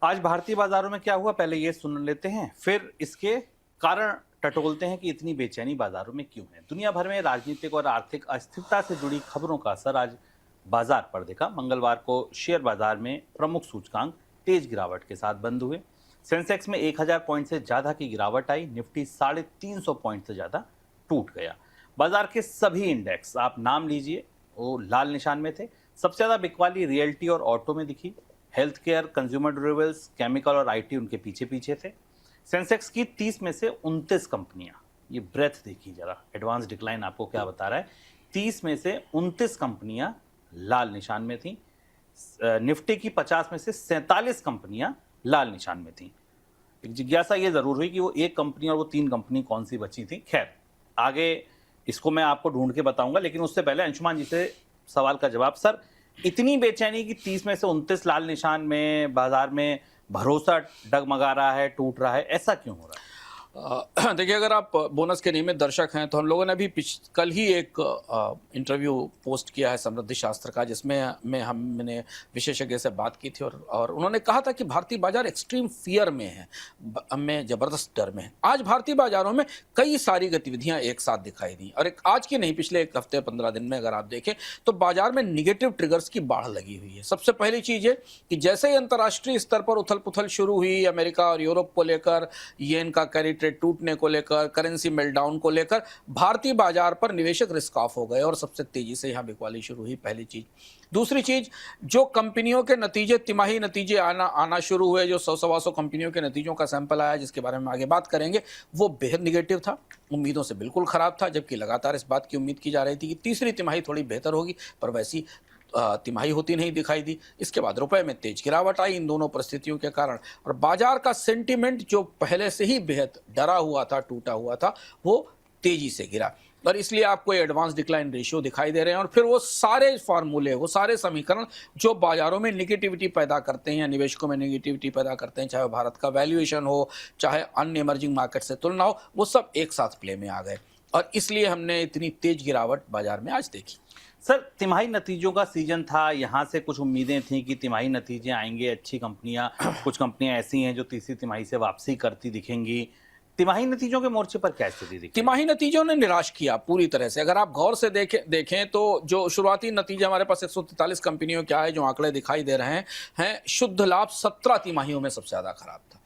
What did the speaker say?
आज भारतीय बाजारों में क्या हुआ, पहले ये सुन लेते हैं, फिर इसके कारण टटोलते हैं कि इतनी बेचैनी बाजारों में क्यों है। दुनिया भर में राजनीतिक और आर्थिक अस्थिरता से जुड़ी खबरों का असर आज बाजार पर दिखा। मंगलवार को शेयर बाजार में प्रमुख सूचकांक तेज गिरावट के साथ बंद हुए। सेंसेक्स में 1000 पॉइंट से ज्यादा की गिरावट आई। निफ्टी 350 पॉइंट से ज्यादा टूट गया। बाजार के सभी इंडेक्स, आप नाम लीजिए, वो लाल निशान में थे। सबसे ज्यादा बिकवाली रियल्टी और ऑटो में दिखी। Health care, consumer durables, chemical और आईटी उनके पीछे पीछे थे। सेंसेक्स की 30 में से 29 कंपनियां, ये ब्रेथ देखिए जरा, एडवांस डिक्लाइन आपको क्या बता रहा है। 30 में से 29 कंपनियां लाल निशान में थी। निफ्टी की 50 में से 47 कंपनियां लाल निशान में थी। एक जिज्ञासा ये जरूर हुई कि वो एक कंपनी और वो 3 कंपनी कौन सी बची थी। खैर, आगे इसको मैं आपको ढूंढ के बताऊंगा, लेकिन उससे पहले अंशुमान जी से सवाल का जवाब। सर, इतनी बेचैनी की 30 में से 29 लाल निशान में, बाजार में भरोसा डगमगा रहा है, टूट रहा है, ऐसा क्यों हो रहा है? देखिए, अगर आप बोनस के नियमित दर्शक हैं तो हम लोगों ने अभी कल ही एक इंटरव्यू पोस्ट किया है समृद्धि शास्त्र का, जिसमें हमने विशेषज्ञ से बात की थी और उन्होंने कहा था कि भारतीय बाजार एक्सट्रीम फियर में है, में ज़बरदस्त डर में है। आज भारतीय बाजारों में कई सारी गतिविधियां एक साथ दिखाई दी और आज की नहीं, पिछले एक हफ्ते 15 दिन में अगर आप देखें तो बाजार में निगेटिव ट्रिगर्स की बाढ़ लगी हुई है। सबसे पहली चीज़ है कि जैसे ही अंतर्राष्ट्रीय स्तर पर उथल पुथल शुरू हुई, अमेरिका और यूरोप को लेकर, येन का कैरी ट्रेड टूटने को लेकर, करेंसी मेल्टडाउन को लेकर भारतीय बाजार पर निवेशक रिस्क ऑफ हो गए और सबसे तेजी से यहां बिकवाली शुरू हुई, पहली चीज। दूसरी चीज, जो कंपनियों के नतीजे, तिमाही नतीजे आना शुरू हुए, जो 100-125 कंपनियों के नतीजों का सैंपल आया, जिसके बारे में आगे बात करेंगे, वो बेहद निगेटिव था, उम्मीदों से बिल्कुल खराब था। जबकि लगातार इस बात की उम्मीद की जा रही थी कि तीसरी तिमाही थोड़ी बेहतर होगी, पर वैसी तिमाही होती नहीं दिखाई दी। इसके बाद रुपए में तेज गिरावट आई इन दोनों परिस्थितियों के कारण, और बाजार का सेंटिमेंट जो पहले से ही बेहद डरा हुआ था, टूटा हुआ था, वो तेजी से गिरा। और इसलिए आपको एडवांस डिक्लाइन रेशियो दिखाई दे रहे हैं। और फिर वो सारे फार्मूले, वो सारे समीकरण जो बाजारों में निगेटिविटी पैदा करते हैं या निवेशकों में निगेटिविटी पैदा करते हैं, चाहे भारत का वैल्यूएशन हो, चाहे अन्य इमर्जिंग मार्केट से तुलना हो, वो सब एक साथ प्ले में आ गए और इसलिए हमने इतनी तेज गिरावट बाजार में आज देखी। सर, तिमाही नतीजों का सीजन था, यहाँ से कुछ उम्मीदें थी कि तिमाही नतीजे आएंगे, अच्छी कंपनियां, कुछ कंपनियां ऐसी हैं जो तीसरी तिमाही से वापसी करती दिखेंगी। तिमाही नतीजों के मोर्चे पर क्या स्थिति दिखी? तिमाही नतीजों ने निराश किया पूरी तरह से। अगर आप गौर से देखें तो जो शुरुआती नतीजे हमारे पास 143 कंपनियों के आए, जो आंकड़े दिखाई दे रहे हैं, शुद्ध लाभ 17 तिमाहियों में सबसे ज्यादा खराब था।